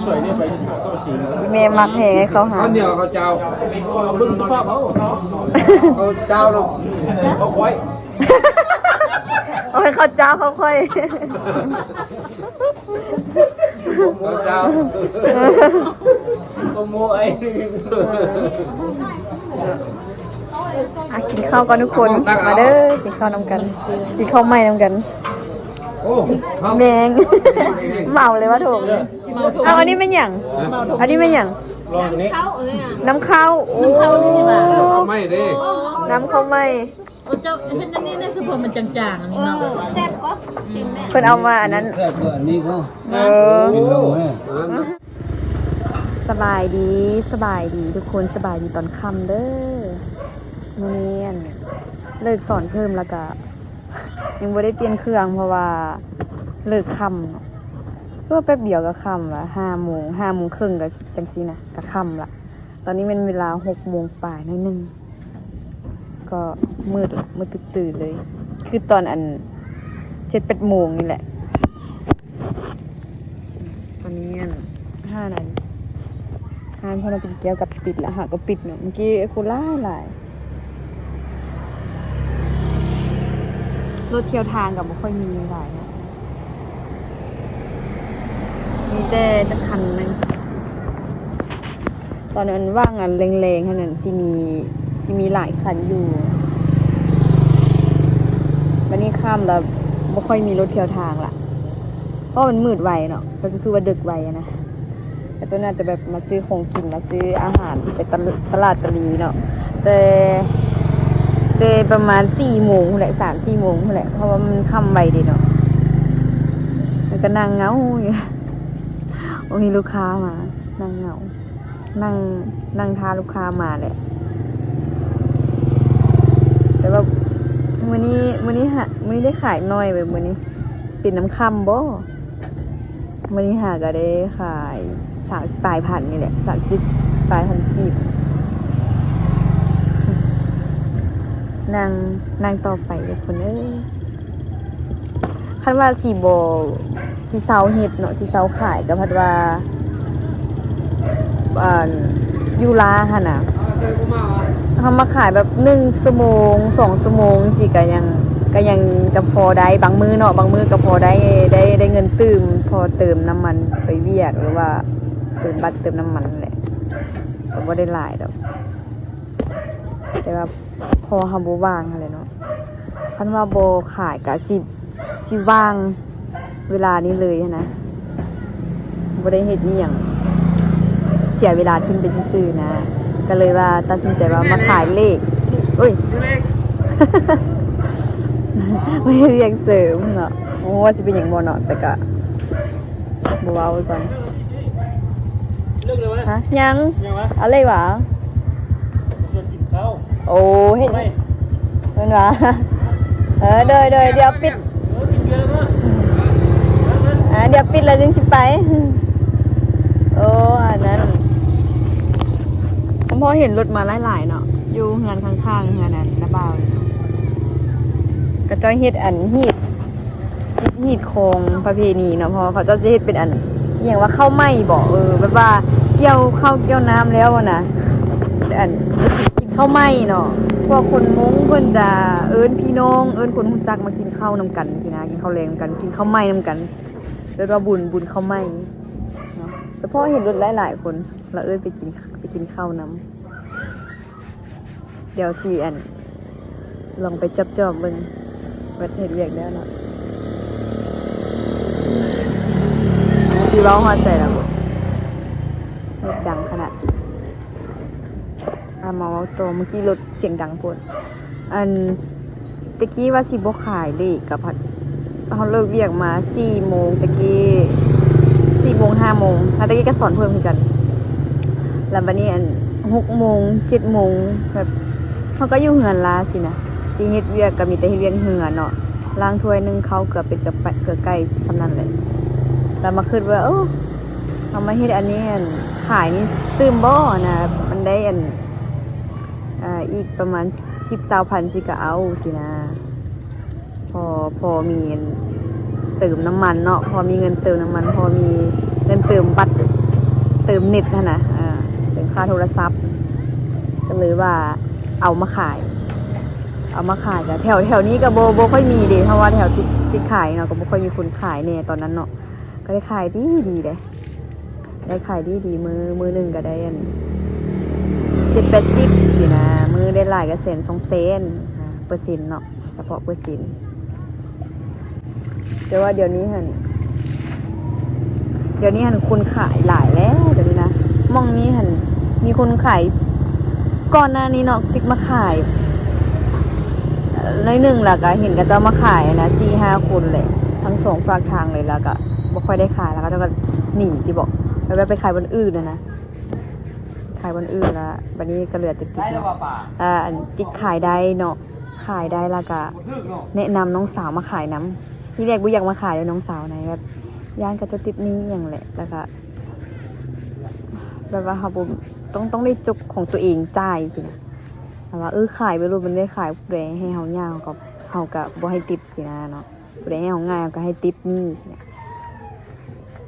สวยเนี่ยไปก็สี เมย์มักให้เขาหา ข้าวเหนียวข้าวเจ้า บึ้งสภาพเขา ข้าวเจ้าเรา เขาควาย โอ้ยเขาเจ้าเขาค่อย ข้าวเจ้า โมโมไอ้ กินข้าวกันทุกคนมาเด้อกินข้าวนำกันกินข้าวไหม้นำกัน โอ้ข้าว แมง เมาเลยว่าถูกเอาอันนี้เป็นอย่างอันนี้เป็นอย่าง ลองตรงนี้ น้ำข้าวโอ้ ไม่ดิ น้ำข้าวไหม้ โอ้เจ้าเห็นอันนี้ในสะโพกมันจางๆอันนี้เนาะ แซ่บก็กินแม่ เพิ่นเอามาอันนั้น แซ่บกว่านี้ก็ เออ กินแล้วแม่ สบายดีทุกคนสบายดีตอนค่ำเด้อมื้อนี้อั่นเลิกสอนเพิ่มแล้วก็ ยังบ่ได้เปลี่ยนเครื่องเพราะว่าเลิกค่ำเนาะเพื่อแป๊บเดียวก็ค่ำละ5 โมง5 โมงครึ่งก็จังซี่นะก็ค่ำละตอนนี้เป็นเวลา6 โมงป่ายหน่อยนึงก็มืดละมืดตื่นเลย คือตอนอัน7-8 โมงนี่แหละตอนนี้อั่น5 นาทีห้านพอเราเป็นแก้วกับปิดแล้วหาก็ปิดเนาะเมื่อกี้คนหลายรถเที่ยวทางกับไม่ค่อยมีหลายนะมีแต่จะคันนึงตอนนั้นว่างอ่ะแรงๆขนาดนั้นสิมีหลายคันอยู่วันนี้ข้ามแล้วไม่ค่อยมีรถเที่ยวทางละเพราะมันมืดไวเนาะก็คือว่าดึกไวอะนะแต่ตัวน่าจะแบบมาซื้อของกินมาซื้ออาหารไปตลาดตะลีเนาะแต่ประมาณ4 โมงแหละ3-4 โมงแหละเพราะว่ามันค่ำไวดีเนาะแล้วก็นั่งเหงาอยู่มีลูกค้ามานั่งเหงานั่งทาลูกค้ามาแหละแต่ว่ามื้อนี้ได้ขายน้อยแบบมื้อนี้ปิดน้ำค่ำบ่มื้อนี้หาก็ได้ขาย30 ปลายพันนี่แหละ30 ปลายพันกีบนั่งต่อไปเลยคนเอ้ยคันว่าสีเซาเฮ็ดเนาะสีเซาขายก็พัดว่ายูลาหั่นน่ะทำมาขายแบบ1 ชั่วโมง2 ชั่วโมงสิก็ยังจะพอได้บางมื้อเนาะบางมื้อก็พอได้เงินตื่มพอเติมน้ำมันไปเวียกหรือว่าเติมบัตรเติมน้ำมันแหละก็บ่ได้หลายดอกแต่ว่าพอเฮาบ่ว่างหั่นแหละเนาะคันว่าบ่ขายก็สิว่างเวลานี้เลยนะบ่ได้เฮ็ดอีหยังเสียเวลาทิ้งไปซื่อๆนะก็เลยว่าตัดสินใจว่ามาขายเลขอุ้ย ไม่เรียกเสริมเนาะโอ้ว่าสิเป็นหยังบ่เนาะแต่ก็บ่เว้าไว้ก่อน เรื่องเลยวะ ฮะยัง ยังวะ อะไรวะ ชวนกินข้าว โอ้เฮ็ด ไม่ เพิ่นว่าเดี๋ยวปิด กินเยอะนะ เดี๋ยวปิดแล้วจึงสิไปโอ้อันนั้นผมพอเห็นรถมาหลายๆเนาะอยู่งานข้างๆงานนั้นนะบ่าวก็จ้อยเฮ็ดอันฮีดโคงประเพณีเนาะเพราะเขาจะเฮ็ดเป็นอันอหย่างว่าข้าวไหม้บ่แบบว่าเกี่ยวข้าวเกี่ยวน้ำแล้วอะนะอันกินข้าวไหม้เนาะพวกคนม้งเพิ่นจะเอิ้นพี่น้องเอิ้นคนรู้จักมากินข้าวนำกันสินะกินข้าวแรงนำกันกินข้าวไหม้นำกันแล้วก็บุญข้าวไหม้เนาะแต่พ่อเห็นรถหลายๆคนแล้วเอิ้นไปกินข้าวนำเดี๋ยวสิอันลองไปจอบเบิ่งวัดเฮ็ดเวียกแล้วเนาะดีเว้าฮอดใจแล้วบ่รถดังขนาดมาเว้าโตเมื่อกี้รถเสียงดังโพดอันตะกี้ว่าสิบ่ขายเลขกับพัดเฮาเลิกเวียกมา4 โมงตะกี้4 โมง5 โมงแล้วตะกี้ก็สอนเพิ่มคือกันแล้วบัดนี้อัน6 โมง7 โมงแบบเฮาก็อยู่เฮือนลาสินะสิเฮ็ดเวียกก็มีแต่เฮ็ดเวียกเฮือนเนาะล้างถ้วยนึงเขาเกือบเป็นกับเกือบใกล้สำนั้นแหละแล้วมาคิดว่าเอามาเฮ็ดอันนี้อันขายนี่ตื้มบ่นะมันได้อันอีกประมาณ10,000สิก็เอาสินะพอมีเงินเติมน้ำมันเนาะพอมีเงินเติมน้ำมันพอมีเงินเติมบัตร เติมเน็ตนะเติมค่าโทรศัพท์ก็เลยว่าเอามาขายกันแถวนี้ก็โบค่อยมีเด้เพราะว่าแถวที่ขายเนาะก็บ่ค่อยมีคนขายเนี่ยตอนนั้นเนาะก็ได้ขายดีเลยได้ขายดีมือหนึ่งก็ได้อัน7-80สินะมือได้หลายก็100-200เปอร์เซ็นต์เนาะเฉพาะเปอร์เซ็นต์แต่ว่าเดี๋ยวนี้คนขายหลายแล้วเดี๋ยวนี้นะมองนี้มีคนขายก่อนหน้านี้เนาะติ๊กมาขายในหนึ่งแล้วก็เห็นก็จะมาขายนะ4-5 คนเลยทั้งสองฝากทางเลยแล้วก็บ่ค่อยได้ขายแล้วก็จะหนีที่บอกแล้วไปขายบนอื่นนะขายบนอื่นแล้ววันนี้ก็เหลือติ๊กเนาะติ๊กขายได้เนาะขายได้แล้วก็แนะนำน้องสาวมาขายน้ำที่แรกบุอยากมาขายเลยน้องสาวไหนแบบย่านกับเจ้าติ๊บนี้อย่างแหละแล้วก็แบบว่าเขาต้องได้จุกของตัวเองจ่ายสินะแต่ว่าขายไปรู้มันได้ขายผู้ใดให้เขาย่างเขากับบ่ให้ติปสินะเนาะผู้ใดให้เขาง่ายก็ให้ติปนี่สินะ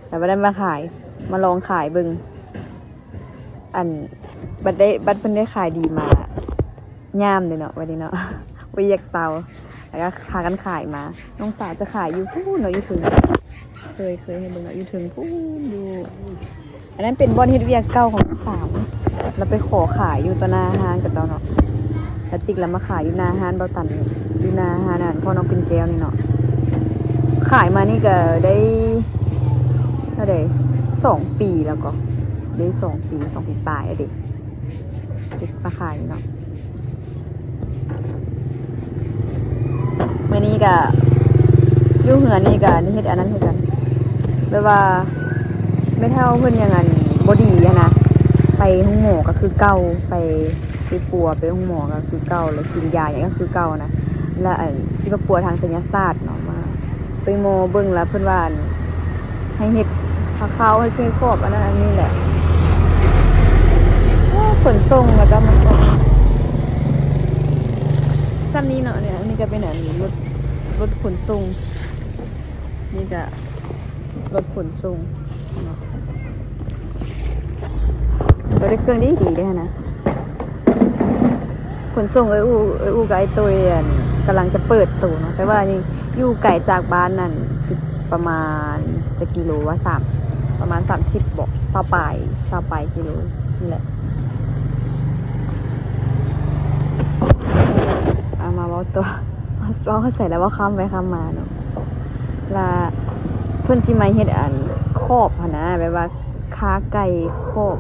แต่ว่าได้มาขายมาลองขายเบิ่งบัดเพิ่นได้ขายดีมาย่ามเลยเนาะวันนี้เนาะวิอยากเตาแล้วก็พากันขายมาน้องสาวจะขายอยู่พู้เนาะอยู่ถึงเคยให้เบิ่งเนาะอยู่ถึงพู้ดูอันนั้นเป็นบ่อนเฮ็ดเวียกเก่าของน้องสาวเราไปขอขายอยู่ต่อหน้าห้างกับเจ้าเนาะแล้วติ๊กแล้วมาขายอยู่หน้าห้างเบาตันอยู่หน้าห้างนั่นพ่อน้องเป็นแก้วนี่เนาะขายมานี่ก็ได้เท่าใด2 ปีแล้วก็ได้2 ปีปลายเด็กติ๊กมาขายเนาะมื่อนี้ก็อยู่เหือนนี่ก็นี่เฮ็ดอันนั้นเฮ็ดกันแบบว่าไม่เท่าเพิ่นอย่างนั้นบ่ดีอะนะไปห้องหมอก็คือเก่าไปปัวไปห้องหมอก็คือเก่าแล้วกินยาอย่างก็คือเก่านะแล้วสิมาปัวทางศัลยศาสตร์เนาะมาไปโมเบิ่งแล้วเพิ่นว่าให้เฮ็ดข้าวให้เคยครอบอันนั้นอันนี้แหละขนส่งแล้วก็มาส่งซ้ำนี้เนาะเนี่ยนี่ก็เป็นรถขนส่งนี่ก็รถขนส่งเนาะตัวได้เครื่องดีด้วยนะขนส่งอูกับไอ้ตัวกำลังจะเปิดตัวเนาะแต่ว่านี่อยู่ไกลจากบ้านนั่นคือประมาณจะกิโลว่าประมาณ30บอก20 ปลายกิโลนี่แหละมาว่าตัวเขาใส่แล้วว่าข้ามไปข้ามมาเนาะแล้วเพื่อนสิมาเฮ็ดครอบนะแบบว่าค้าไก่ครอบ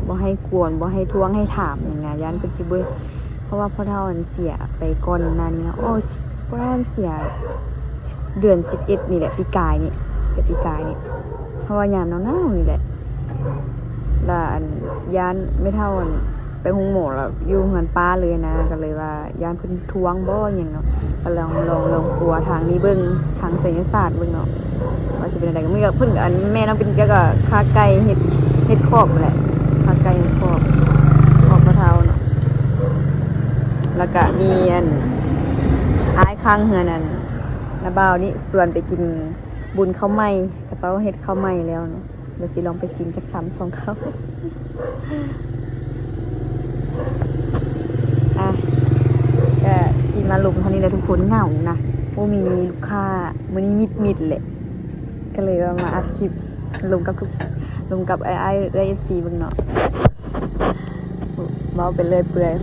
บ่ให้กวนบ่ให้ท้วงให้ถามอย่างเงี้ยยันเป็นสิเบ้เพราะว่าพ่อเฒ่าเสียไปก่อนนั้นนะโอ้พ่อเฒ่าเสียเดือน11นี่แหละปีกายนี่เสียปีกายนี่เพราะว่ายามหนาวๆนี่แหละแล้วยันไม่เท่าไปห้องหมอแล้วอยู่เฮือนป้าเลยนะก็เลยว่ายานเพิ่นทวงบ่หยังเนาะก็ลองกลัวทางนี้เบิ่งทางศัลยศาสตร์เบิ่งเนาะว่าสิเป็นอะไรก็มีกับเพิ่นก็แม่น้องเป็นก็ค้าไก่เฮ็ดครอบแหละค้าไก่ครอบกระเทาเนาะแล้วก็มีอ้ายข้างเฮือนนั่นน้าบ่าวนี่ส่วนไปกินบุญข้าวไหม้กระเจ้าเฮ็ดข้าวไหม้แล้วเนาะเดี๋ยวสิลองไปชิมจักคำ2 คำก็สีมาลุมเท่านี้เลยทุกคนเหงานะโอ้มีลูกค้ามื้อนี้มิดเลยก็เลยว่ามาอัดคลิปลงกับไอ้FC เบิ่งเนาะเว้าไปเลยเปื่อย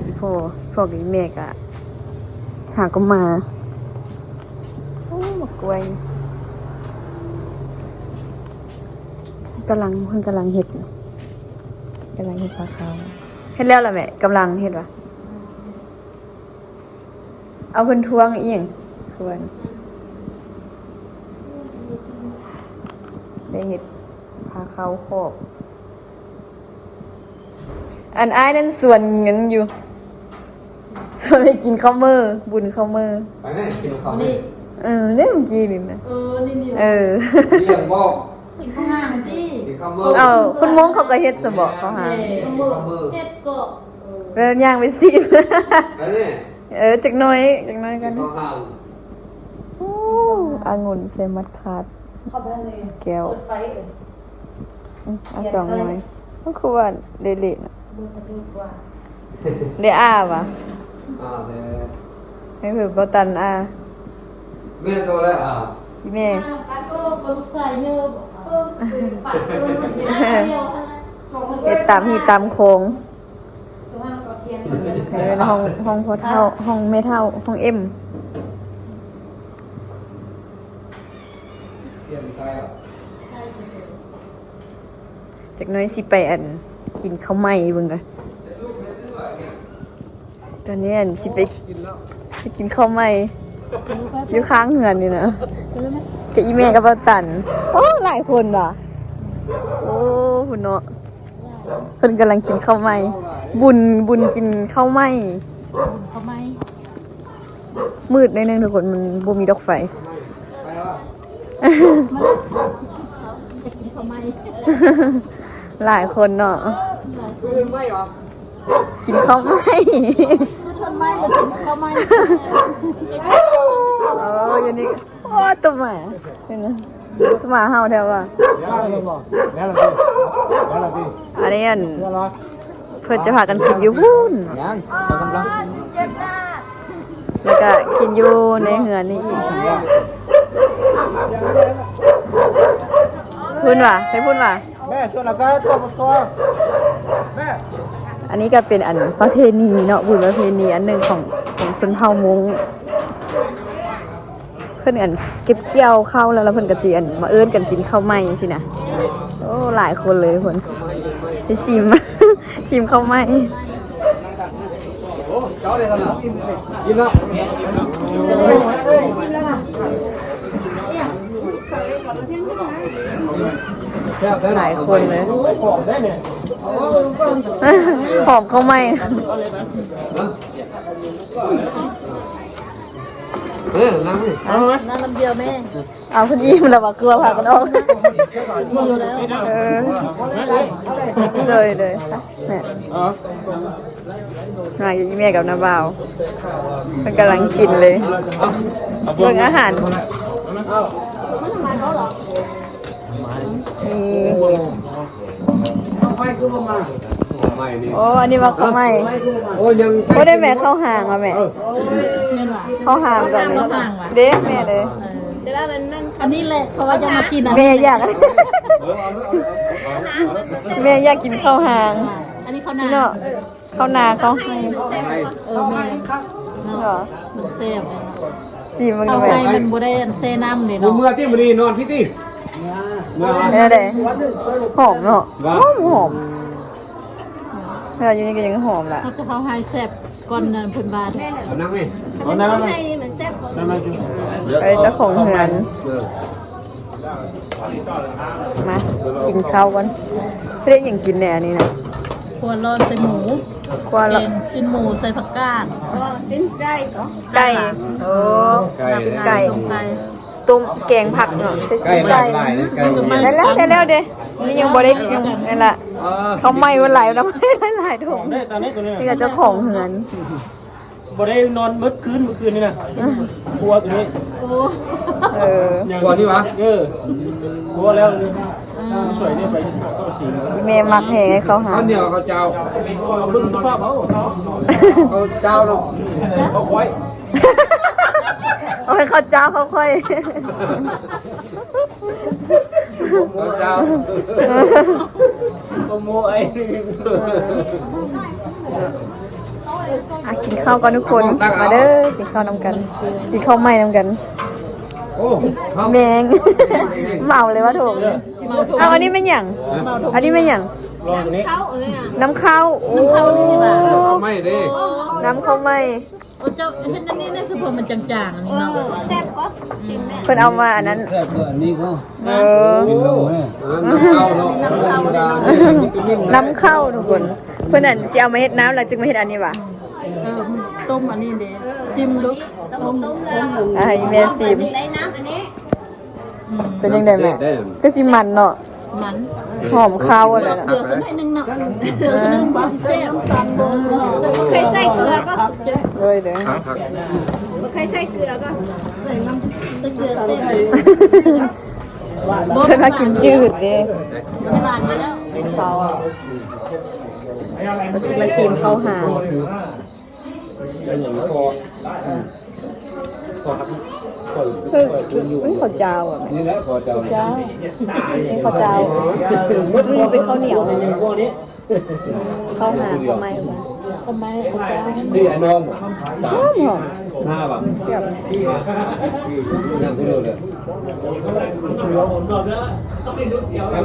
อีพ่อกับอีแม่ก็หาก็มาโอ้มากวยเพิ่นกำลังเฮ็ดปลาขาวเฮ็ดแล้วล่ะแม่กำลังเฮ็ดว่ะเอาเพิ่นทวงอีหยังคือว่าได้เฮ็ดพาเขาครอบอ้ายนั่นส่วนเงินอยู่ส่วนไปกินข้าวมื้อบุญข้าวมื้อ ไปไหนกินข้าว นี่ เนี่ยเมื่อกี้นี่นะ นี่ เลี้ยงบ่ กินข้าวหน้ามันดิ กินข้าวมื้อ คุณมงเขาก็เฮ็ดซะบ่เขาหา เฮ็ดก็ ย่างไปสิ ไปนี่ จักหน่อยกัน ข้าวห่าง โอ้องุ่นเซมัดคาด แก้วเอา2หน่อยมันคือว่าเละๆน่ะได้อ้าวะ เนี่ย ให้เพิ่นบ่ตันอ้า แม่ตัวแล้วอีแม่ ก็ลูกชายเยอะฝากเดียว เฮ็ดตามฮีตามโคงเป็นห้องพ่อเฒ่าห้องแม่เฒ่าห้องเอ็ม เตรียมใจอ่ะ จากน้อยสิไปกินข้าวไหม้เบิ่งกันตอนนี้สิไปกินข้าวไหม้อยู่ข้างเหือนนี่นะกับอีเมกับเบาตันโอ้หลายคนว่ะโอ้คุณเนาะเพิ่นกำลังกินข้าวไหม้บุญกินข้าวไหม้ ทำไม มืดหนิดนึงทุกคนมันบ่มีดอกไฟ ไปแล้ว ทำไม หลายคนเนาะ ไม่หรอ กินข้าวไหม้ ทำไมเราถึงทำไม อยู่นี่โอ้ตัวหมาเห็นไหมตัวหมาเห่าแถวว่า แล้วล่ะพี่ อันนี้เพื่อนจะพากันกินอยู่พุ่น ยังกำลัง แล้วก็กินอยู่ในเหือนนี่อีกพุ่นว่ะใช่พุ่นว่ะ แม่ชวนเราก็ต้มซัวแม่ อันนี้ก็เป็นประเพณีเนาะบุญประเพณีอันหนึ่งของชนเผ่ามงเพื่อนเก็บเกี่ยวข้าวแล้วเพื่อนก็สิมาเอิ้นกันกินข้าวไหม้สินะโอ้หลายคนเลยคนที่ชิม ชิมข้าวไหม้ โอ้เจ้าได้ทำอะไรกินละ หลายคนเลย ของได้เนี่ย หอมข้าวไหม้ นั่งนี่ เอาไหม นั่นลำเดียวแม่ เอาคนอิ่มแล้วว่ากลัวพากันออกเลยเนี่ยมาอยู่ที่แม่กับน้าบ่าวมันกำลังกินเลยเบิ่งอาหารมี ไม่นี่ โอ้อันนี้ว่าข้าวไหม้ โอ้ยัง โอ้ได้แม่เข้าห่างอ่ะแม่ แม่หวาน เข้าห่างก่อนเลยเด้แม่เลย แต่ว่ามัน อันนี้แหละเพราะว่าจะมากิน แม่อยากแม่อยากกินข้าวห่าง อันนี้เขานา เนาะข้าวนาข้าวให้ แม่เนาะมันเซฟ สีมัน เอา แบ ให้ บ มันบ่ได้เซน้ำเด้ มึง เนาะ เมื่อที่มันนี่นอนพี่ที่เมื่อ เนี่ยเด้หอมเนาะหอมเวลาอยู่นี่ก็ยังหอมละ เขาจะเขาให้แซ่บก่อนเพิ่นบาท นั่งนี่ เอานั่น ให้นี่มันแซ่บกว่า นั่นจุ๊ ไปเจ้าของเหือนมากินข้าวกันเรียกอย่างกินแหน่นี่นะ ครัวร้อนใส่หมู กว่าละ เป็นชิ้นหมูใส่ผักกาด ก็เป็นไก่ก็ ไก่โอ้ไก่ ต้มไก่ ต้มแกงผักเนาะใส่ ใกล้ ไก่ หลายเลยใกล้ ได้แล้วเด้นี่ยังบ่ได้กินนั่นล่ะเขาไม่วันไหลแล้วไม่หลายถุง ได้ตอนนี้ตัวนี้ นี่ก็เจ้าของเหือน บ่ได้นอนเมื่อคืนนี่นะกลัวตัวนี้ โอ้ เออก ลัวที่วะ กลัวแล้วสวยนี่ไปเข้าสี แม่มักแห่ให้เขาหา ข้าวเหนียวข้าวเจ้า บึ้งสภาพเขา ข้าวเจ้าเนาะ เขาควาย เอาให้เขาเจ้าเขาค่อย ข้าวเจ้า โมไอ้ กินข้าวกันทุกคนมาเด้อกินข้าวนำกันกินข้าวไหม้นำกัน โอ้ข้าว แมง เมาเลยว่าถูกเอาอันนี้เป็นอย่างอันนี้เป็นอย่าง ลองตัวนี้ เข้าเลยอ่ะ น้ำข้าวโอ้ ไม่ดิ น้ำข้าวไหม้ โอ้เจ้าเห็นอันนี้ในสปอร์มันจางๆอันนี้ เอ เนาะ อแซ่บก็กินแม่ เพิ่นเอามาอันนั้น แซ่บอันนี้ก็ เออ น้ำข้าวเนาะน้ำข้าวทุกคนเพิ่นอันสิเอามาเฮ็ดน้ำแล้วจึงมาเฮ็ดอันนี้ว่ะ ต้มอันนี้เด้ซิมดู ต้มแล้ว ให้แม่ซิม ได้น้ำอันนี้ เป็นยังไงแม่ก็สิมันเนาะ มัน หอมข้าวอะไรน่ะ เกลือสักหน่อยนึงเนาะเกลือสักหน่อยนึงบ่แซ่บ เคยใส่เกลือก็ เลยเด้อ เคยใส่เกลือก็ ใส่เกลือแซ่บ เพิ่นมากินจืดเด้ มันหวานอยู่แล้ว เขาก็สิมากินข้าวหา เป็นอย่างนี้พอครับพอ คือข้าวเจ้าอ่ะ นี่แหละพอเจ้า เจ้าเป็นข้าวเจ้าเป็นข้าวเหนียว อย่างพวกนี้ ข้าวหาข้าวไม้มา ทำไมคุณเจ้า ที่ไอ้น้อง หอมหอม หน้าแบบนั่งที่ดูเลย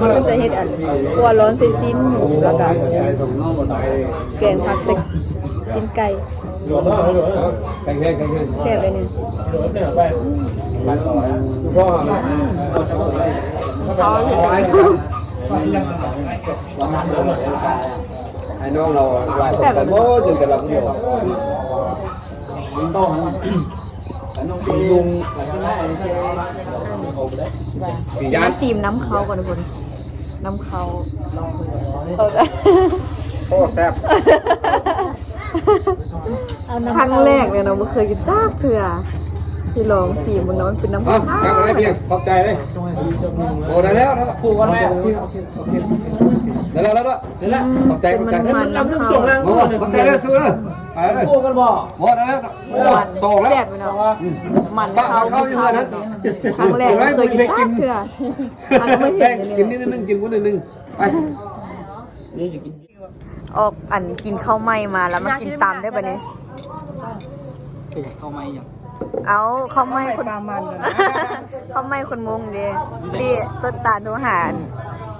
มันจะเฮ็ดอันกัวร้อนใส่ซีนหมูแล้วก็ ส่งน้องหมดไป แกงผักใส่ซีนไก่ แข่งแข่งแข่งแข่ง แซ่บเลยเนี่ย พ่อ เขา ไอ้น้องเราไหวแต่โม่จึงจะรับเดียวลุงปียา มาชิมน้ำเขาก่อนทุกคนน้ำเขาเอา โอ้แซ่บ ครั้งแรกเลยเนาะไม่เคยกินจ้าเถื่อที่ลองชิมมันเนาะมันเป็นน้ำ อ๋อ ข้าว จับอะไรเพียงขอบใจเลยโอ้ได้แล้วผูกกันไหมได้แล้วแล้วขอบใจขอบใจ มันน้ำเขา โอ้ขอบใจเลยสู้เลยไปเลย พวกกันบ่ หมดแล้ว มัน โซ่แล้ว แซ่บเลยเนาะมันเขาครั้งแรกไม่เคยกินจ้าเถื่ออันก็ไม่เห็น กิน เล นิ ย ดนึงกินคนนึงไป นี่จะกิน ออกอันกินข้าวไหม้มาแล้วมากินตามได้ปะเนี่ย เข้าไม่ยัง เอาข้าวไหม้คนข้าวไหม้คนมงเด้พี่ต้นตาลโทหาร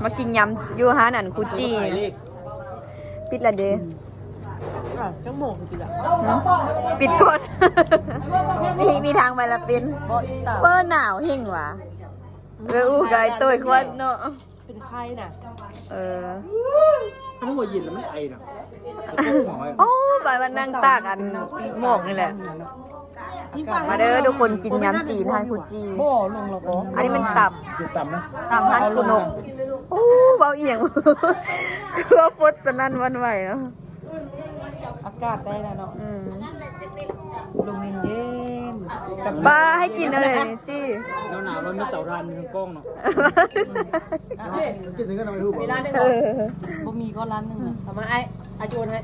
มากินยำยูฮานอันคูจี้ปิดละเด้จังโมงปิดละปิดก่อนมีทางไปละปินเปิ้ลหนาวหิ่งวะอู้กายตัวควันเนาะ เป็นไข้น่ะ ถ้าไม่ว่ายินแล้วไม่ไอนะ โอ้ไปมันนั่งตากอันหมอกนี่แหละมาเด้อทุกคนกินยำจีนทานคูจี โบ้ลงแล้วก็ อันนี้มันตับ อยู่ต่ำนะ ตับทานคุนกโอ้เบาเอียงคือว่าฟดสนั่นหวันไหวเนาะ อากาศได้แล้วเนาะ ลงเย็น ป้าให้กินอะไรนี่จี้ แล้วหนาวเรามีเต่ารันมีกล้องเนาะกินถึงก็ทำไมรู้ป่ะ เออ บ่มีก็ร้านหนึงอ่ะ ทำไมไอ้อาจูนให้